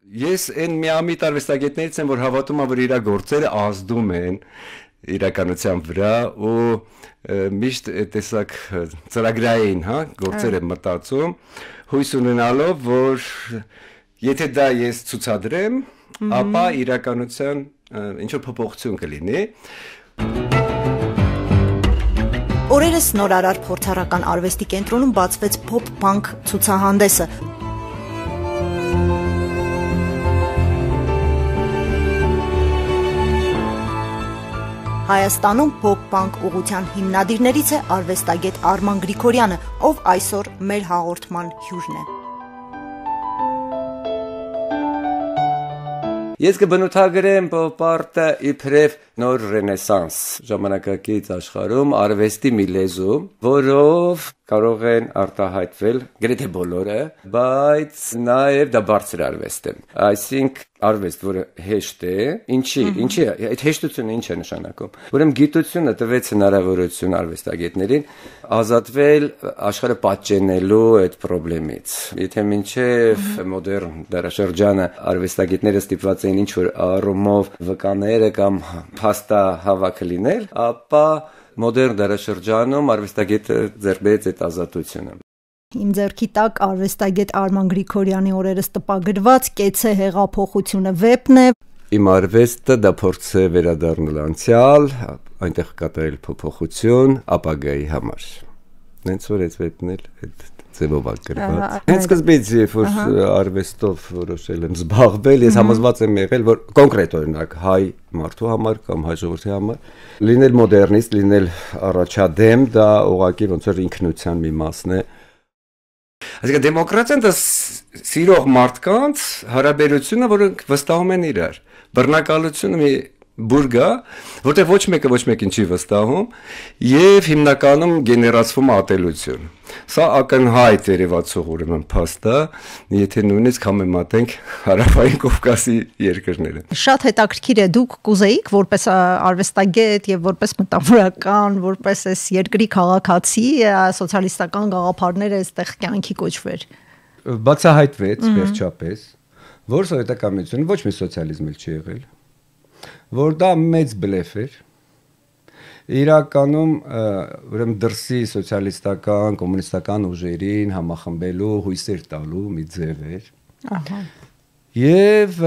Ես այն միամիտ արվեստագետներից եմ, որ հավատում եմ, որ իր գործերը ազդում են իրականության վրա ու միշտ տեսակ ծրագրային, հա, գործեր եմ մտածում, հույս ունենալով, որ եթե դա ես ցուցադրեմ, ապա իրականության ինչ որ փոփոխություն կլինի։ Օրերս նորարար փորձառական արվեստի կենտրոնում բացվեց Pop-Punk ցուցահանդեսը։ Հայաստանում Pop-Punk ուղղության հիմնադիրներից է արվեստագետ Արման Գրիգորյանը, ով այսօր մեր հաղորդման հյուրն է։ Ես կբնութագրեմ Pop-Art-ը իբրև նոր ռենեսանս ժամանակակից աշխարհում արվեստի մի լեզու, որով կարող են արտահայտվել գրեթե բոլորը, բայց նաև դա բարձր արվեստ է։ Այսինքն արվեստ, որը հեշտ է, ինչի այդ հեշտությունը ինչ է նշանակում։ Ուրեմն գիտությունը տվեց հնարավորություն արվեստագետներին ազատվել աշխարհը պատճենելու այդ խնդրից։ Եթե մինչև մոդեռն դարաշրջանը արվեստագետները ստիպված էին ինչ-որ առումով վկաները կամ փաստա հավաքը լինել, ապա մոդեռն դարաշրջանում արվեստագետը ձեռք բերեց այդ ազատությունը։ Իմ ձեռքի տակ արվեստագետ Արման Գրիգորյանի օրերս տպագրված «Կեցե հեղափոխությունը» վեպն է։ Իմ արվեստը դա փորձ է վերադառնալ անցյալ, այնտեղ կատարել փոփոխություն ապագայի համար։ Հենց որ այդ վեպն էլ այդ ձևով գրված։ Հենց սկզբից երբ որ արվեստով որոշել եմ զբաղվել, ես համոզված եմ եղել, որ կոնկրետ օրինակ հայ մարդու համար կամ հայ ժողովրդի համար լինել մոդեռնիստ, լինել առաջադեմ, դա ուղղակի ոնց որ ինքնության մի մասն է։ Այսինքն դեմոկրատիան դա սիրող մարդկանց հարաբերությունը, որոնք վստահում են իրար։ Բռնակալությունը մի բուրգ է, որտեղ ոչ մեկին չի վստահում եւ հիմնականում գեներացվում ատելություն։ Սա ակնհայտ երևացող ուրեմն փաստ է, եթե նույնիսկ համեմատենք Հարավային Կովկասի երկրները։ Շատ հետաքրքիր է, դուք կուզեիք որպես արվեստագետ եւ որպես մտավորական, որպես այս երկրի քաղաքացի սոցիալիստական գաղափարները այստեղ կյանքի կոչվեր։ Բացահայտվեց վերջապես, որ սովետակամությունը ոչ մի սոցիալիզմ չի եղել, որ դա մեծ բլեֆ էր։ Իրականում ուրեմն դրսի սոցիալիստական, կոմունիստական ուժերին համախմբելու հույսեր տալու մի ձև էր։ Ահա։ Եվ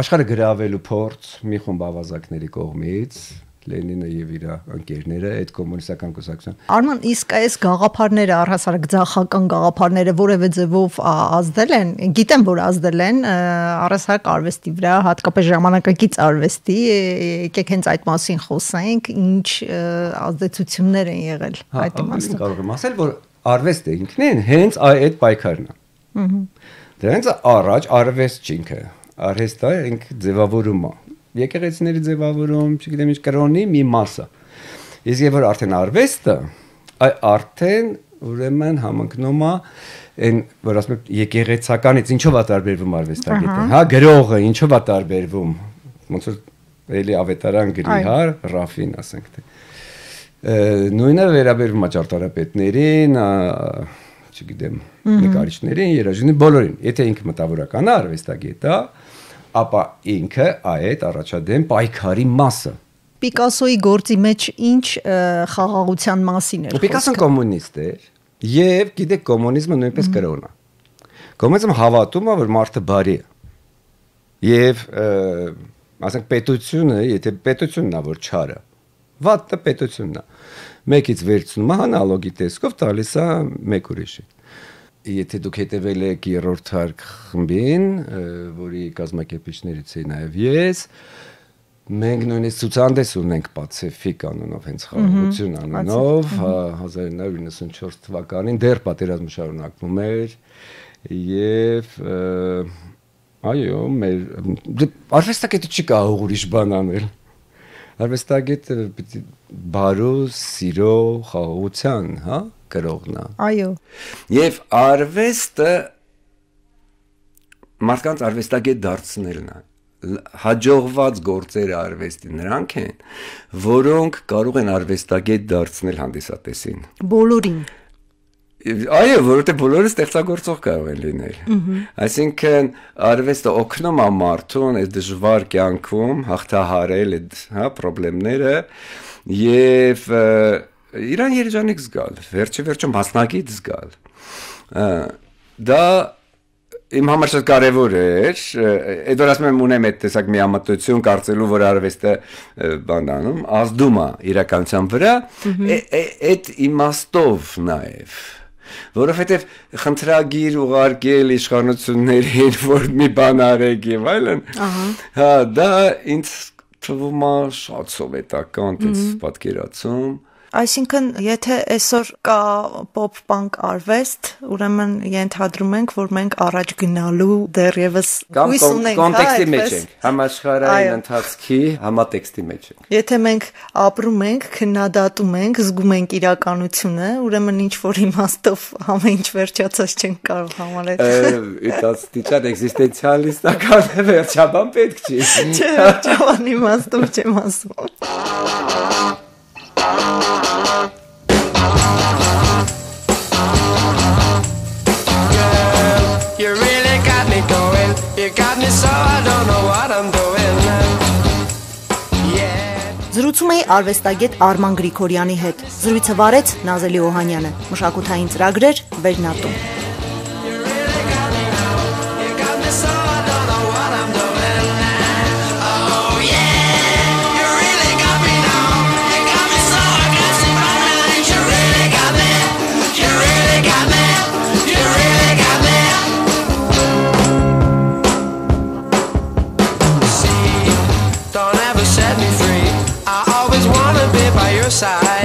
աշխարհը գրավելու փորձ մի խումբ ավազակների կողմից, Լենինը եւ իր ընկերները այդ կոմունիստական կուսակցության։ Արման, իսկ այս գաղափարները, առհասարակ ձախական գաղափարները որևէ ձևով ազդել են, գիտեմ, որ ազդել են առհասարակ արվեստի վրա, հատկապես ժամանակակից արվեստի, եկեք հենց այդ մասին խոսենք, ինչ ազդեցություններ են եղել այդ իմաստով։ Կարող եմ ասել, որ արվեստը ինքնին հենց այդ պայքարն է։ Դրանից առաջ արվեստ ինքը, արհեստը ինքը ձևավորում է։ Եկեղեցիների ձևավորում, չգիտեմ ինչ կրոնի մի մասը։ Իսկ երբ որ արդեն արվեստը, արդեն ուրեմն համընկնում է այն, որ ասում եմ եկեղեցականից ինչով է տարբերվում արվեստագետը, հա, գրողը ինչով է տարբերվում, ոնց որ էլի ավետարան գրի, հա, Ռաֆին ասենք թե։ Նույնը վերաբերվում է ճարտարապետներին, չգիտեմ, նկարիչներին, երաժիշտներին, բոլորին։ Եթե ինքը մտավորական է, արվեստագետ է, ապա ինքը այդ առաջադեմ պայքարի մասը։ Պիկասոյի գործի մեջ ինչ խաղաղության մասին էր խոսքը։ Պիկասոն կոմունիստ էր եւ գիտեք կոմունիզմը նույնպես կրոն է։ Կոմունիզմը հավատում է, որ մարդը բարի է։ Եվ ասենք պետությունը, եթե պետությունն է որ չարը, վատը պետությունն է։ Մեկից վերցնում է անալոգի տեսքով տալիս է մեկ ուրիշի։ Եթե դուք հետևել եք երրորդ հարկ խմբին, որի կազմակերպիչներից էի նաև ես, մենք նույնիսկ ցուցահանդես ունենք Պացիֆիկ անունով, հենց խաղաղություն անունով, 1994 թվականին դեռ պատերազմը շարունակվում էր եւ այո, մեր արվեստագետը չի կարող ուրիշ բան անել։ Արվեստագետը պիտի բարու, սիրո, խաղաղության, հա, գրողն է։ Այո։ Եվ արվեստը մարդկանց արվեստագետ դարձնելն է։ Հաջողված գործերը արվեստի նրանք են, որոնք կարող են արվեստագետ դարձնել հանդիսատեսին։ Բոլորին։ Այո, որովհետեւ բոլորը ստեղծագործող կարող են լինել։ Այսինքն արվեստը օգնում է մարդուն այդ դժվար կյանքում հաղթահարել այդ, հա, խնդիրները եւ իրան երջանիկ զգալ, վերջի մասնակից զգալ։ Դա իմ համար շատ կարևոր էր, այդ որ ասում եմ ունեմ այդ տեսակ միամտություն կարծելու, որ արվեստը բանանում, ազդում է իրականության վրա, այդ իմաստով նաև, որովհետև խնդրագիր ուղարկել իշխանություններին, որ մի բան արեք եւ այլն, հա, դա ինձ թվում է շատ սովետական պատկերացում։ Այսինքն, եթե այսօր կա pop punk արվեստ, ուրեմն ենթադրում ենք, որ մենք առաջ գնալու դեռևս հույս ունենք, կոնտեքստի մեջ ենք, համաշխարհային ընթացքի համատեքստի մեջ ենք։ Եթե մենք ապրում ենք, քննադատում ենք, զգում ենք իրականությունը, ուրեմն ինչ որ իմաստով ամեն ինչ վերջացած չենք կարող համարել։ Այստեղ էքզիստենցիալիստական վերջաբան պետք չի։ Չէ, վերջաբան իմաստով չեմ ասում։ You really got me going. You got me so I don't know what I'm doing. Yeah. Զրուցում էի արվեստագետ Արման Գրիգորյանի հետ։ Զրույցը վարեց Նազելի Օհանյանը։ Մշակութային ծրագրեր Վերնատուն։ Side